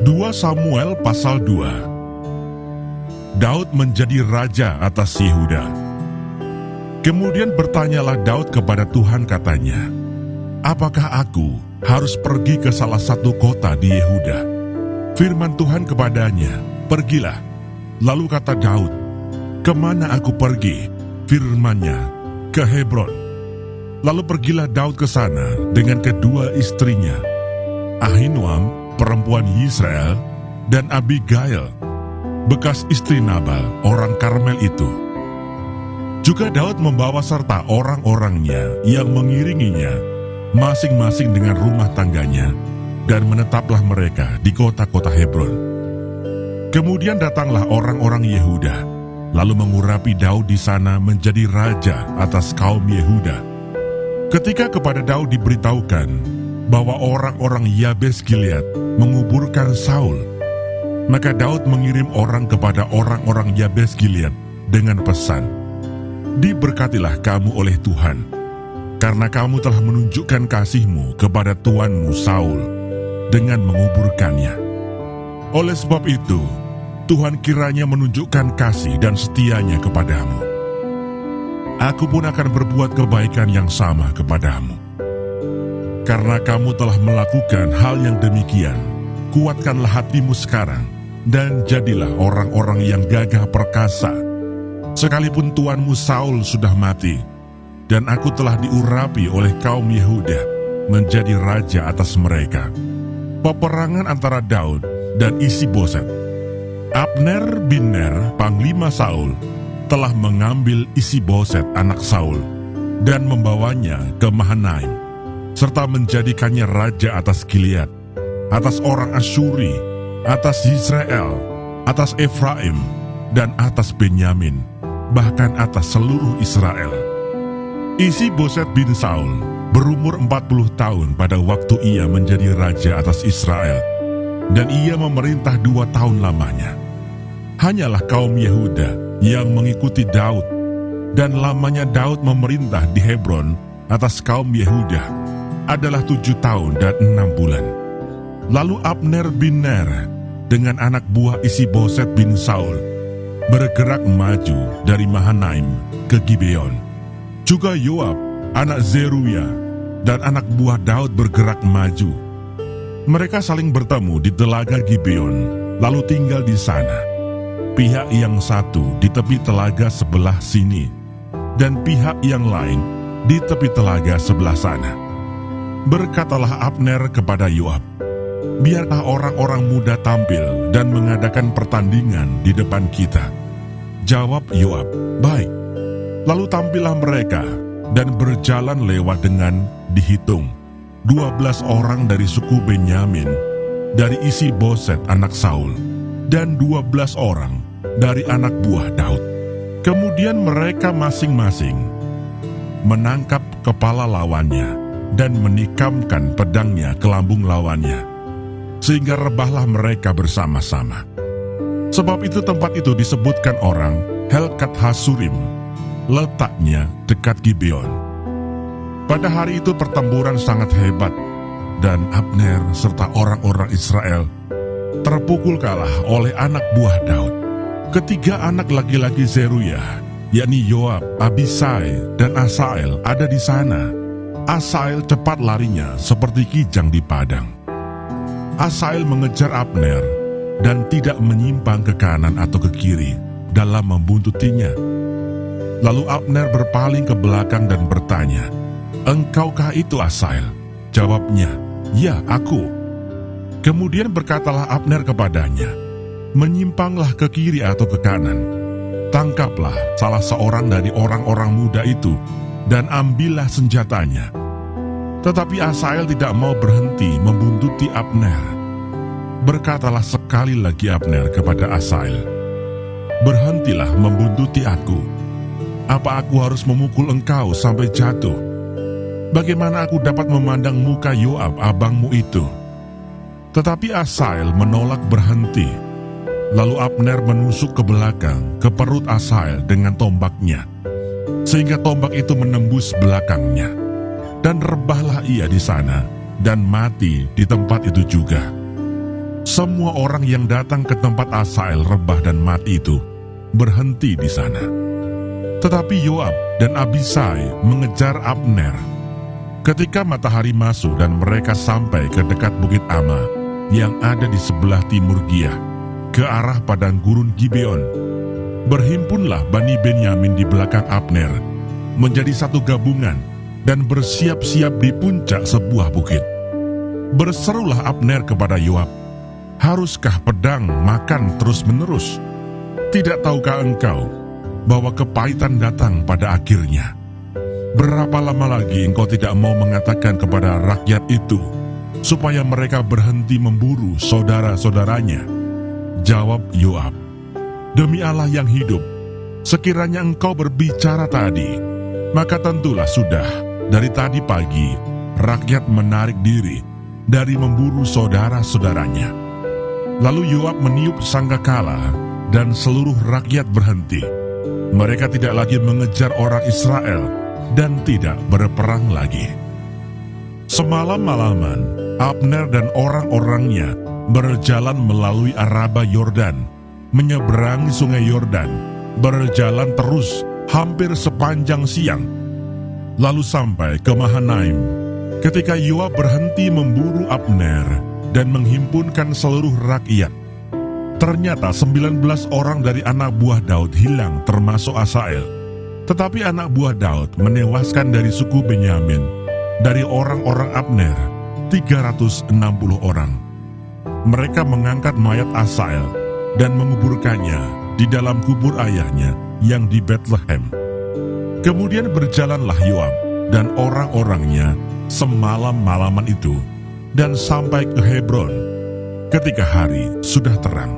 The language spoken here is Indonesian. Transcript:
2 Samuel pasal 2. Daud menjadi raja atas Yehuda. Kemudian bertanyalah Daud kepada Tuhan, katanya, "Apakah aku harus pergi ke salah satu kota di Yehuda?" Firman Tuhan kepadanya, "Pergilah." Lalu kata Daud, "Kemana aku pergi?" Firman-Nya, "Ke Hebron." Lalu pergilah Daud ke sana dengan kedua istrinya, Ahinoam, perempuan Yisrael, dan Abigail, bekas istri Nabal, orang Karmel itu. Juga Daud membawa serta orang-orangnya yang mengiringinya, masing-masing dengan rumah tangganya, dan menetaplah mereka di kota-kota Hebron. Kemudian datanglah orang-orang Yehuda, lalu mengurapi Daud di sana menjadi raja atas kaum Yehuda. Ketika kepada Daud diberitahukan bahwa orang-orang Yabes Gilead menguburkan Saul, maka Daud mengirim orang kepada orang-orang Yabes Gilead dengan pesan, "Diberkatilah kamu oleh Tuhan, karena kamu telah menunjukkan kasih-Mu kepada tuanmu Saul dengan menguburkannya. Oleh sebab itu, Tuhan kiranya menunjukkan kasih dan setianya kepadamu. Aku pun akan berbuat kebaikan yang sama kepadamu. Karena kamu telah melakukan hal yang demikian, kuatkanlah hatimu sekarang, dan jadilah orang-orang yang gagah perkasa. Sekalipun tuanmu Saul sudah mati, dan aku telah diurapi oleh kaum Yehuda menjadi raja atas mereka." Peperangan antara Daud dan Isi-Boset. Abner bin Ner, panglima Saul, telah mengambil Isi-Boset anak Saul dan membawanya ke Mahanaim, serta menjadikannya raja atas Gilead, atas orang Asyuri, atas Yisrael, atas Efraim, dan atas Benyamin, bahkan atas seluruh Israel. Isi-Boset bin Saul berumur 40 tahun pada waktu ia menjadi raja atas Israel, dan ia memerintah 2 tahun lamanya. Hanyalah kaum Yehuda yang mengikuti Daud, dan lamanya Daud memerintah di Hebron atas kaum Yehuda adalah 7 tahun dan 6 bulan. Lalu Abner bin Ner dengan anak buah Isi-Boset bin Saul bergerak maju dari Mahanaim ke Gibeon. Juga Yoab, anak Zeruya, dan anak buah Daud bergerak maju. Mereka saling bertemu di telaga Gibeon, lalu tinggal di sana. Pihak yang satu di tepi telaga sebelah sini, dan pihak yang lain di tepi telaga sebelah sana. Berkatalah Abner kepada Yoab, "Biarlah orang-orang muda tampil dan mengadakan pertandingan di depan kita." Jawab Yoab, "Baik." Lalu tampillah mereka dan berjalan lewat dengan dihitung 12 orang dari suku Benyamin, dari Isi-Boset anak Saul, dan 12 orang dari anak buah Daud. Kemudian mereka masing-masing menangkap kepala lawannya dan menikamkan pedangnya ke lambung lawannya, sehingga rebahlah mereka bersama-sama. Sebab itu tempat itu disebutkan orang Helkat Hasurim, letaknya dekat Gibeon. Pada hari itu pertempuran sangat hebat, dan Abner serta orang-orang Israel terpukul kalah oleh anak buah Daud. Ketiga anak laki-laki Zeruya, yakni Yoab, Abisai, dan Asael ada di sana. Asael cepat larinya seperti kijang di padang. Asael mengejar Abner dan tidak menyimpang ke kanan atau ke kiri dalam membuntutinya. Lalu Abner berpaling ke belakang dan bertanya, "Engkaukah itu Asael?" Jawabnya, "Ya, aku." Kemudian berkatalah Abner kepadanya, "Menyimpanglah ke kiri atau ke kanan. Tangkaplah salah seorang dari orang-orang muda itu dan ambillah senjatanya." Tetapi Asael tidak mau berhenti membuntuti Abner. Berkatalah sekali lagi Abner kepada Asael, "Berhentilah membuntuti aku. Apa aku harus memukul engkau sampai jatuh? Bagaimana aku dapat memandang muka Yoab abangmu itu?" Tetapi Asael menolak berhenti. Lalu Abner menusuk ke belakang ke perut Asael dengan tombaknya, sehingga tombak itu menembus belakangnya. Dan rebahlah ia di sana, dan mati di tempat itu juga. semua orang yang datang ke tempat Asael rebah dan mati itu berhenti di sana. Tetapi Yoab dan Abisai mengejar Abner. Ketika matahari masuk dan mereka sampai ke dekat Bukit Ama yang ada di sebelah timur Giah, ke arah padang gurun Gibeon, berhimpunlah Bani Benyamin di belakang Abner menjadi satu gabungan dan bersiap-siap di puncak sebuah bukit. Berserulah Abner kepada Yoab, "Haruskah pedang makan terus-menerus? Tidak tahukah engkau bahwa kepahitan datang pada akhirnya? Berapa lama lagi engkau tidak mau mengatakan kepada rakyat itu supaya mereka berhenti memburu saudara-saudaranya?" Jawab Yoab, "Demi Allah yang hidup, sekiranya engkau berbicara tadi, maka tentulah sudah dari tadi pagi rakyat menarik diri dari memburu saudara-saudaranya." Lalu Yoab meniup sangkakala dan seluruh rakyat berhenti. Mereka tidak lagi mengejar orang Israel dan tidak berperang lagi. Semalam-malaman, Abner dan orang-orangnya berjalan melalui Araba Yordan, menyeberangi sungai Yordan, berjalan terus hampir sepanjang siang, lalu sampai ke Mahanaim. Ketika Yoab berhenti memburu Abner dan menghimpunkan seluruh rakyat, ternyata 19 orang dari anak buah Daud hilang termasuk Asael. Tetapi anak buah Daud menewaskan dari suku Benyamin, dari orang-orang Abner, 360 orang. Mereka mengangkat mayat Asael dan menguburkannya di dalam kubur ayahnya yang di Bethlehem. Kemudian berjalanlah Yoab dan orang-orangnya semalam-malaman itu dan sampai ke Hebron ketika hari sudah terang.